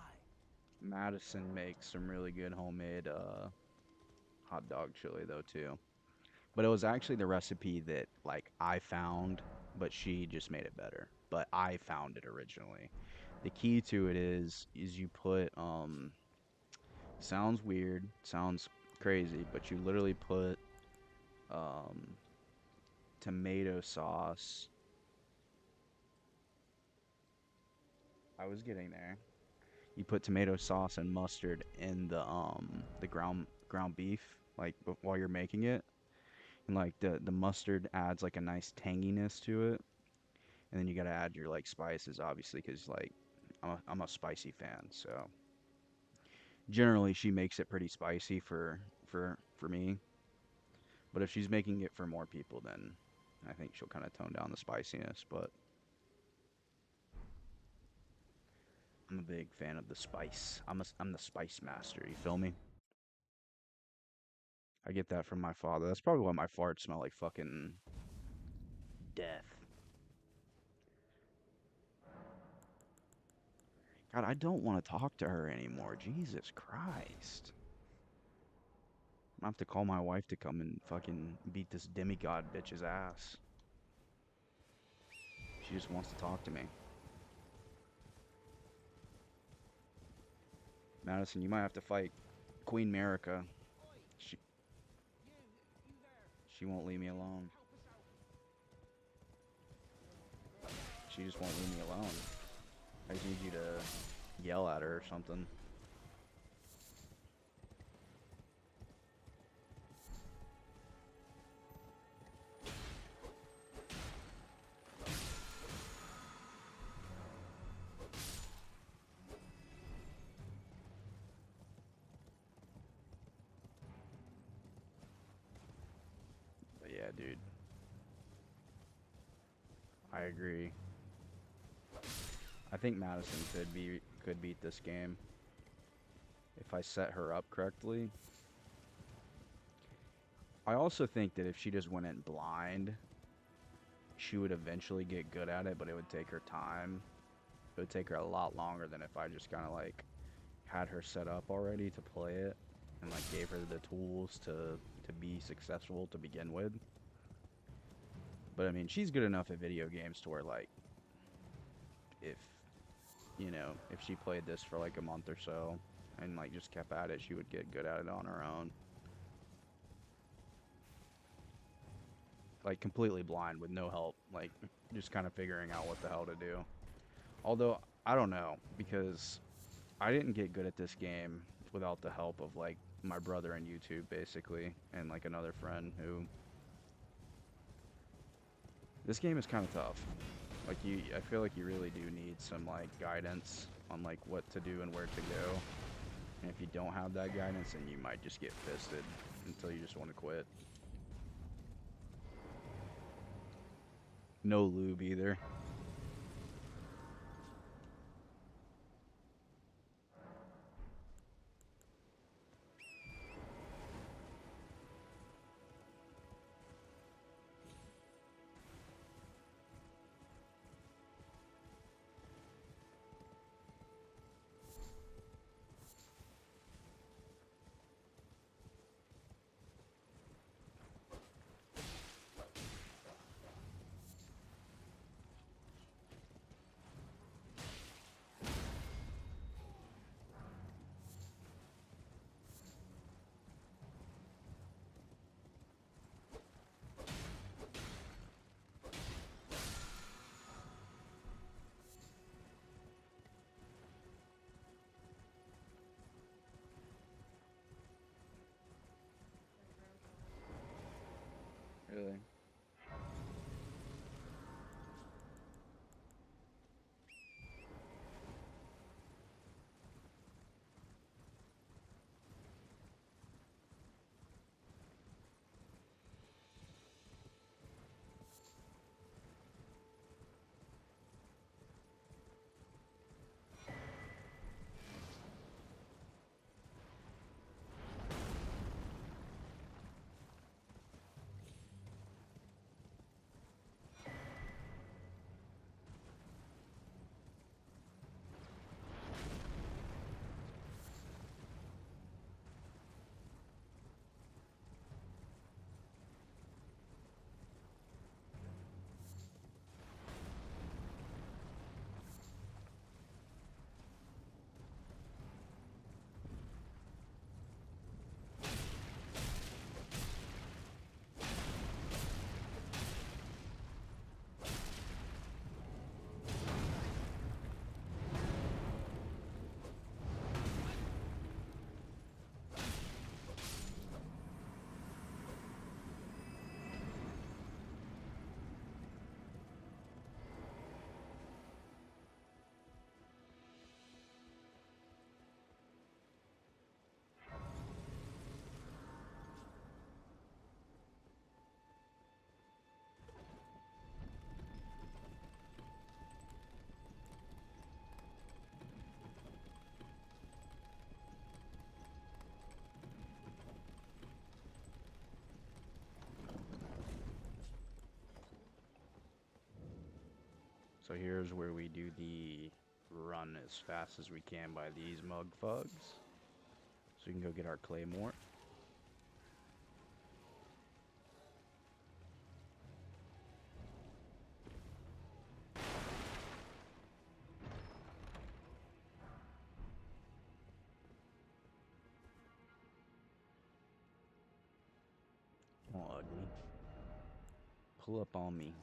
Madison makes some really good homemade hot dog chili though too. But it was actually the recipe that like I found, but she just made it better. But I found it originally. The key to it is you put sounds weird, sounds crazy, but you literally put um tomato sauce. I was getting there. You put tomato sauce and mustard in the ground beef like while you're making it, and like the mustard adds like a nice tanginess to it, And then you gotta add your like spices, obviously, because like I'm a spicy fan. So generally, she makes it pretty spicy for me. But if she's making it for more people, then I think she'll kind of tone down the spiciness. But I'm a big fan of the spice. I'm the spice master. You feel me? I get that from my father. That's probably why my farts smell like fucking death. God, I don't want to talk to her anymore. Jesus Christ. I'm gonna have to call my wife to come and fucking beat this demigod bitch's ass. She just wants to talk to me. Madison, you might have to fight Queen Merica. She she won't leave me alone. She just won't leave me alone. I just need you to yell at her or something. But yeah, dude. I agree. I think Madison could beat this game if I set her up correctly. I also think that if she just went in blind, she would eventually get good at it, but it would take her time. It would take her a lot longer than if I just kind of like had her set up already to play it and like gave her the tools to be successful to begin with. But I mean, she's good enough at video games to where like if you know, if she played this for like a month or so and like just kept at it, she would get good at it on her own. Like completely blind with no help, like just kind of figuring out what the hell to do. Although I don't know, because I didn't get good at this game without the help of like my brother and YouTube basically, and like another friend who. This game is kind of tough. Like I feel like you really do need some like guidance on like what to do and where to go. And if you don't have that guidance, then you might just get fisted until you just want to quit. No lube either. Really? So here's where we do the run as fast as we can by these mug fugs. So we can go get our claymore. All ugly. Pull up on me.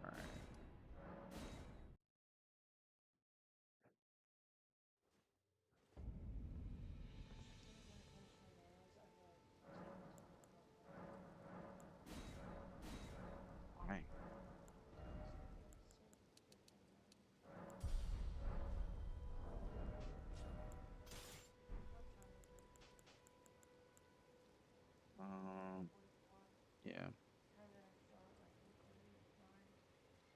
Alright. Alright. Yeah.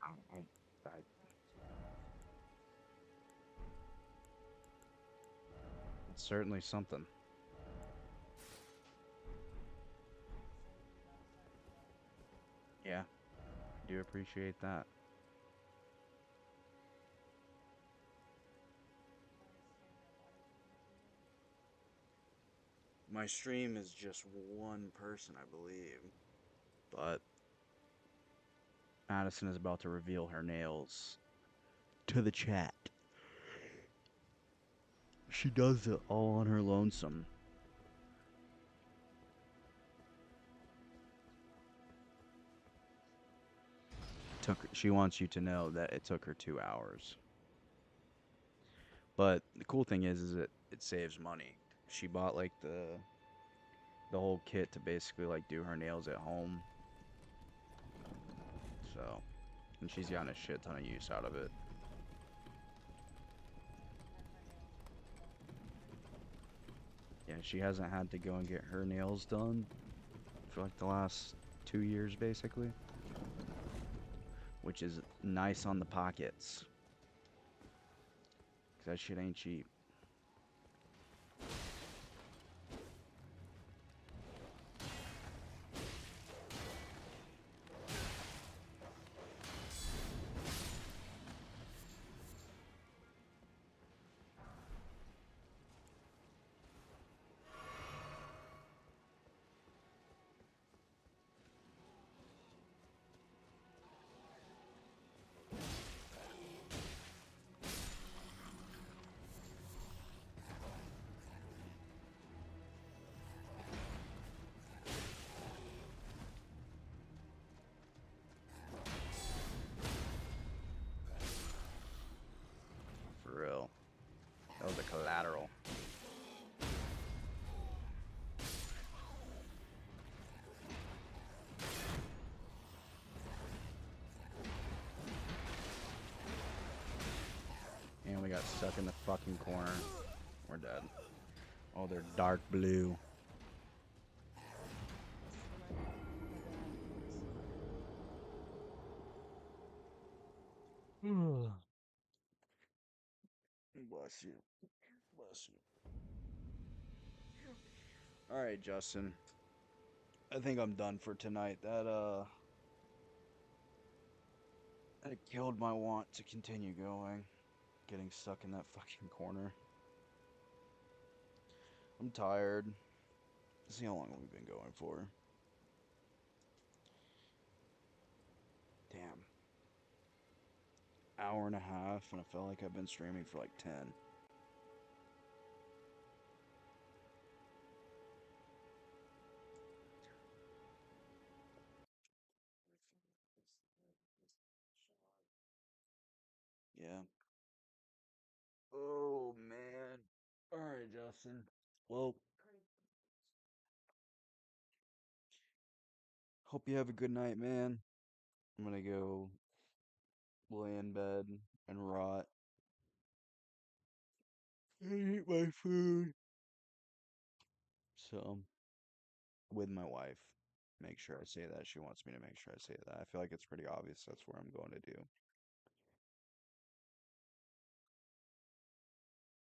I it's certainly something. Yeah, I do appreciate that. My stream is just one person, I believe. But Madison is about to reveal her nails to the chat. She does it all on her lonesome. She wants you to know that it took her 2 hours. But the cool thing is it saves money. She bought like the whole kit to basically like do her nails at home. So, and she's gotten a shit ton of use out of it. Yeah, she hasn't had to go and get her nails done for like the last 2 years basically, which is nice on the pockets. 'Cause that shit ain't cheap. For real. That was a collateral. And we got stuck in the fucking corner. We're dead. Oh, they're dark blue. Bless you. Bless you. Alright, Justin. I think I'm done for tonight. That killed my want to continue going. Getting stuck in that fucking corner. I'm tired. See how long we've been going for. Damn. Hour and a half, and I felt like I've been streaming for like 10. Yeah. Oh, man. Alright, Justin. Well, hope you have a good night, man. I'm gonna go lay in bed and rot. And eat my food. So, with my wife. Make sure I say that. She wants me to make sure I say that. I feel like it's pretty obvious that's what I'm going to do.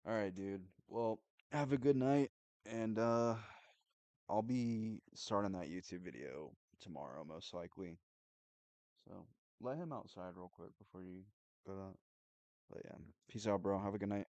All right, dude. Well, have a good night, and I'll be starting that YouTube video tomorrow, most likely. So let him outside real quick before you go out. But yeah, peace out, bro. Have a good night.